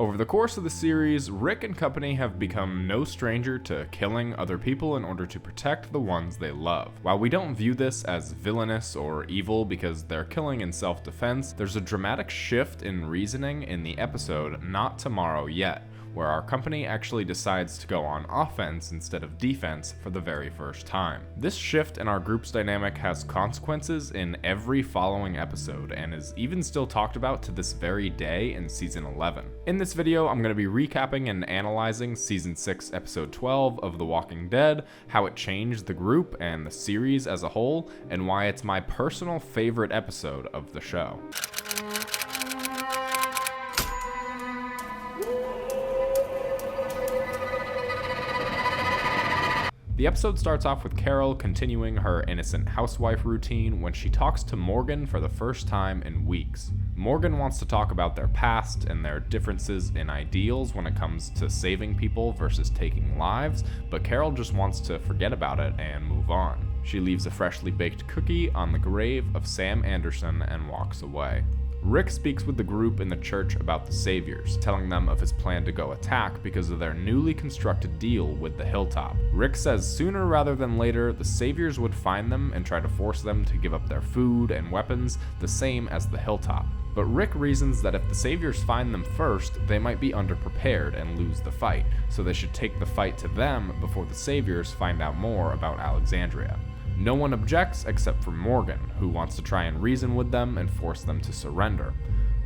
Over the course of the series, Rick and company have become no stranger to killing other people in order to protect the ones they love. While we don't view this as villainous or evil because they're killing in self-defense, there's a dramatic shift in reasoning in the episode Not Tomorrow Yet, where our company actually decides to go on offense instead of defense for the very first time. This shift in our group's dynamic has consequences in every following episode and is even still talked about to this very day in season 11. In this video, I'm going to be recapping and analyzing season 6 episode 12 of The Walking Dead, how it changed the group and the series as a whole, and why it's my personal favorite episode of the show. The episode starts off with Carol continuing her innocent housewife routine when she talks to Morgan for the first time in weeks. Morgan wants to talk about their past and their differences in ideals when it comes to saving people versus taking lives, but Carol just wants to forget about it and move on. She leaves a freshly baked cookie on the grave of Sam Anderson and walks away. Rick speaks with the group in the church about the Saviors, telling them of his plan to go attack because of their newly constructed deal with the Hilltop. Rick says sooner rather than later, the Saviors would find them and try to force them to give up their food and weapons, the same as the Hilltop. But Rick reasons that if the Saviors find them first, they might be underprepared and lose the fight, so they should take the fight to them before the Saviors find out more about Alexandria. No one objects except for Morgan, who wants to try and reason with them and force them to surrender.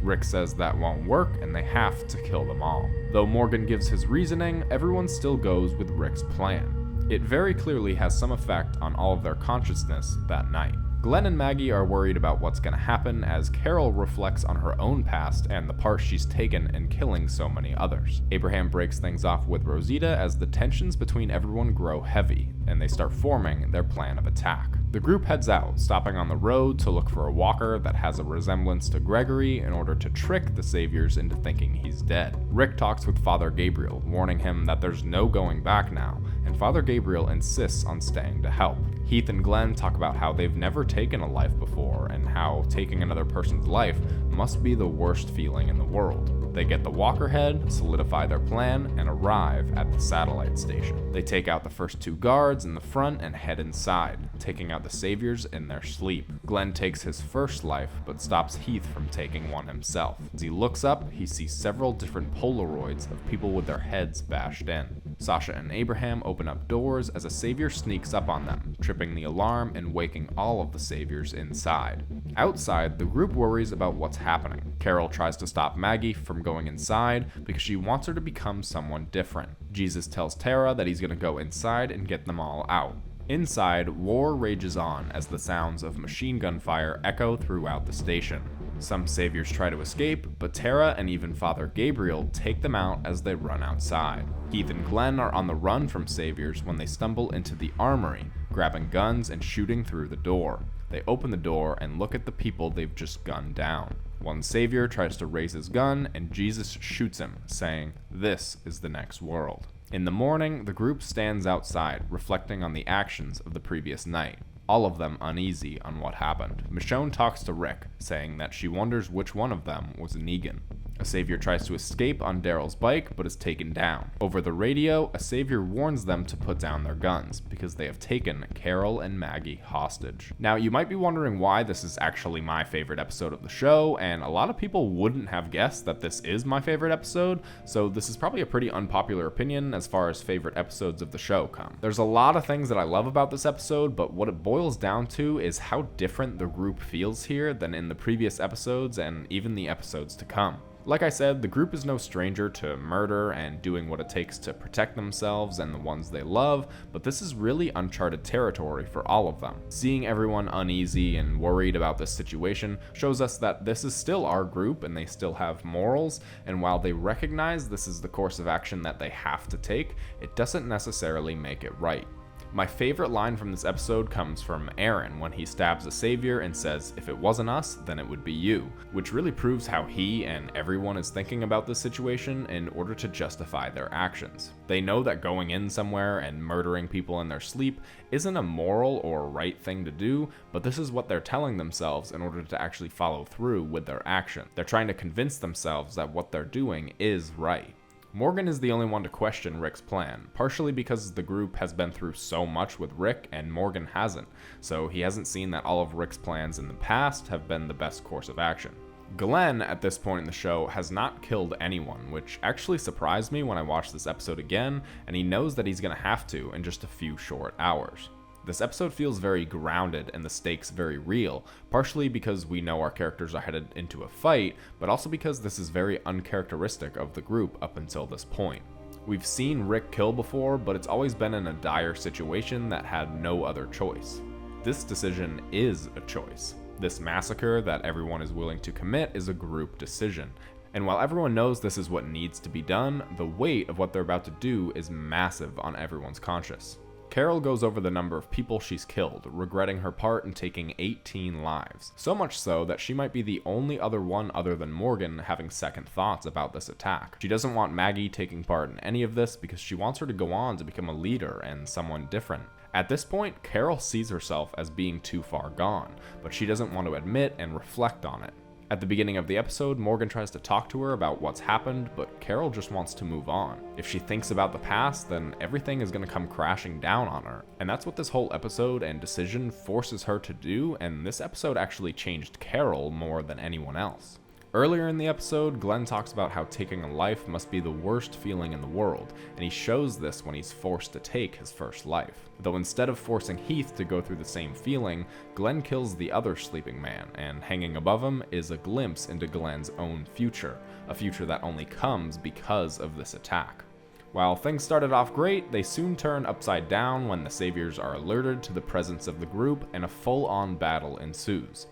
Rick says that won't work and they have to kill them all. Though Morgan gives his reasoning, everyone still goes with Rick's plan. It very clearly has some effect on all of their consciousness that night. Glenn and Maggie are worried about what's going to happen as Carol reflects on her own past and the part she's taken in killing so many others. Abraham breaks things off with Rosita as the tensions between everyone grow heavy, and they start forming their plan of attack. The group heads out, stopping on the road to look for a walker that has a resemblance to Gregory in order to trick the Saviors into thinking he's dead. Rick talks with Father Gabriel, warning him that there's no going back now, and Father Gabriel insists on staying to help. Heath and Glenn talk about how they've never taken a life before and how taking another person's life must be the worst feeling in the world. They get the walker head, solidify their plan, and arrive at the satellite station. They take out the first two guards in the front and head inside, taking out the Saviors in their sleep. Glenn takes his first life, but stops Heath from taking one himself. As he looks up, he sees several different Polaroids of people with their heads bashed in. Sasha and Abraham open up doors as a Savior sneaks up on them, tripping the alarm and waking all of the Saviors inside. Outside, the group worries about what's happening. Carol tries to stop Maggie from going inside because she wants her to become someone different. Jesus tells Tara that he's going to go inside and get them all out. Inside, war rages on as the sounds of machine gun fire echo throughout the station. Some Saviors try to escape, but Tara and even Father Gabriel take them out as they run outside. Heath and Glenn are on the run from Saviors when they stumble into the armory, grabbing guns and shooting through the door. They open the door and look at the people they've just gunned down. One Savior tries to raise his gun and Jesus shoots him, saying, "This is the next world." In the morning, the group stands outside, reflecting on the actions of the previous night, all of them uneasy on what happened. Michonne talks to Rick, saying that she wonders which one of them was Negan. A Savior tries to escape on Daryl's bike, but is taken down. Over the radio, a Savior warns them to put down their guns, because they have taken Carol and Maggie hostage. Now, you might be wondering why this is actually my favorite episode of the show, and a lot of people wouldn't have guessed that this is my favorite episode, so this is probably a pretty unpopular opinion as far as favorite episodes of the show come. There's a lot of things that I love about this episode, but what it boils down to is how different the group feels here than in the previous episodes and even the episodes to come. Like I said, the group is no stranger to murder and doing what it takes to protect themselves and the ones they love, but this is really uncharted territory for all of them. Seeing everyone uneasy and worried about this situation shows us that this is still our group and they still have morals, and while they recognize this is the course of action that they have to take, it doesn't necessarily make it right. My favorite line from this episode comes from Aaron when he stabs the savior and says, "If it wasn't us, then it would be you," which really proves how he and everyone is thinking about this situation in order to justify their actions. They know that going in somewhere and murdering people in their sleep isn't a moral or right thing to do, but this is what they're telling themselves in order to actually follow through with their action. They're trying to convince themselves that what they're doing is right. Morgan is the only one to question Rick's plan, partially because the group has been through so much with Rick and Morgan hasn't, so he hasn't seen that all of Rick's plans in the past have been the best course of action. Glenn, at this point in the show, has not killed anyone, which actually surprised me when I watched this episode again, and he knows that he's gonna have to in just a few short hours. This episode feels very grounded and the stakes very real, partially because we know our characters are headed into a fight, but also because this is very uncharacteristic of the group up until this point. We've seen Rick kill before, but it's always been in a dire situation that had no other choice. This decision is a choice. This massacre that everyone is willing to commit is a group decision. And while everyone knows this is what needs to be done, the weight of what they're about to do is massive on everyone's conscience. Carol goes over the number of people she's killed, regretting her part in taking 18 lives. So much so that she might be the only other one other than Morgan having second thoughts about this attack. She doesn't want Maggie taking part in any of this because she wants her to go on to become a leader and someone different. At this point, Carol sees herself as being too far gone, but she doesn't want to admit and reflect on it. At the beginning of the episode, Morgan tries to talk to her about what's happened, but Carol just wants to move on. If she thinks about the past, then everything is going to come crashing down on her. And that's what this whole episode and decision forces her to do, and this episode actually changed Carol more than anyone else. Earlier in the episode, Glenn talks about how taking a life must be the worst feeling in the world, and he shows this when he's forced to take his first life. Though instead of forcing Heath to go through the same feeling, Glenn kills the other sleeping man, and hanging above him is a glimpse into Glenn's own future, a future that only comes because of this attack. While things started off great, they soon turn upside down when the saviors are alerted to the presence of the group and a full-on battle ensues.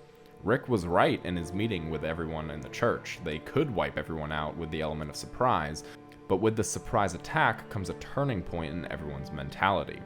Rick was right in his meeting with everyone in the church. They could wipe everyone out with the element of surprise, but with the surprise attack comes a turning point in everyone's mentality.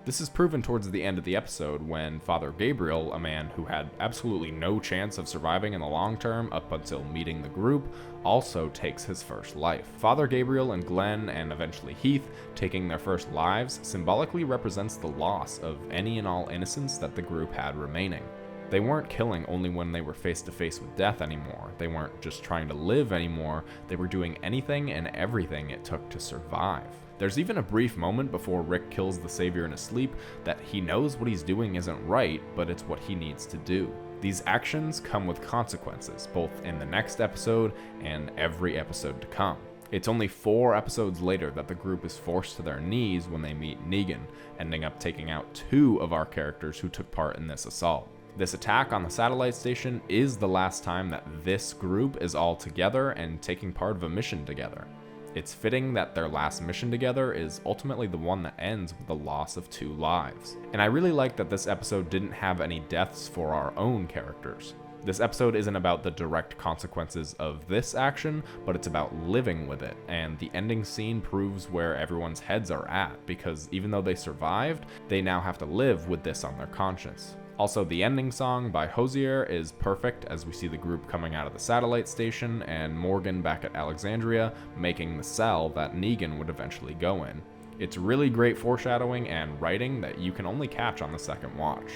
This is proven towards the end of the episode when Father Gabriel, a man who had absolutely no chance of surviving in the long term up until meeting the group, also takes his first life. Father Gabriel and Glenn, and eventually Heath, taking their first lives symbolically represents the loss of any and all innocence that the group had remaining. They weren't killing only when they were face to face with death anymore. They weren't just trying to live anymore. They were doing anything and everything it took to survive. There's even a brief moment before Rick kills the savior in his sleep that he knows what he's doing isn't right, but it's what he needs to do. These actions come with consequences, both in the next episode and every episode to come. It's only 4 episodes later that the group is forced to their knees when they meet Negan, ending up taking out 2 of our characters who took part in this assault. This attack on the satellite station is the last time that this group is all together and taking part of a mission together. It's fitting that their last mission together is ultimately the one that ends with the loss of 2 lives. And I really like that this episode didn't have any deaths for our own characters. This episode isn't about the direct consequences of this action, but it's about living with it, and the ending scene proves where everyone's heads are at, because even though they survived, they now have to live with this on their conscience. Also, the ending song by Hosier is perfect as we see the group coming out of the satellite station and Morgan back at Alexandria making the cell that Negan would eventually go in. It's really great foreshadowing and writing that you can only catch on the second watch.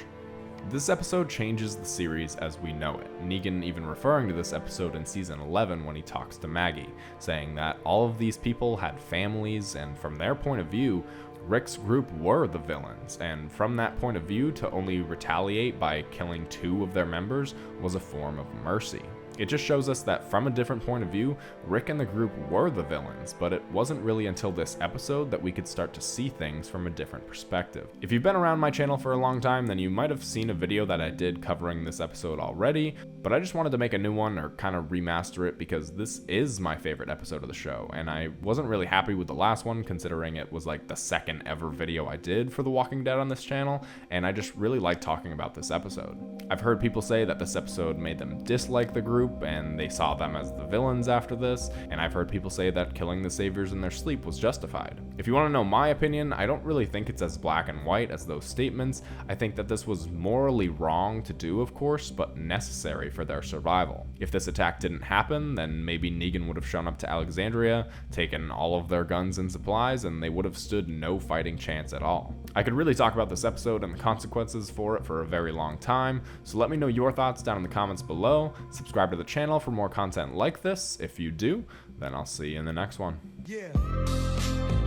This episode changes the series as we know it, Negan even referring to this episode in season 11 when he talks to Maggie, saying that all of these people had families, and from their point of view, Rick's group were the villains, and from that point of view, to only retaliate by killing 2 of their members was a form of mercy. It just shows us that from a different point of view, Rick and the group were the villains, but it wasn't really until this episode that we could start to see things from a different perspective. If you've been around my channel for a long time, then you might have seen a video that I did covering this episode already, But I just wanted to make a new one or kind of remaster it because this is my favorite episode of the show, and I wasn't really happy with the last one considering it was like the second ever video I did for The Walking Dead on this channel, and I just really like talking about this episode. I've heard people say that this episode made them dislike the group and they saw them as the villains after this, and I've heard people say that killing the saviors in their sleep was justified. If you want to know my opinion, I don't really think it's as black and white as those statements. I think that this was morally wrong to do, of course, but necessary for their survival. If this attack didn't happen, then maybe Negan would have shown up to Alexandria, taken all of their guns and supplies, and they would have stood no fighting chance at all. I could really talk about this episode and the consequences for it for a very long time, so let me know your thoughts down in the comments below. Subscribe to the channel for more content like this. If you do, then I'll see you in the next one. Yeah.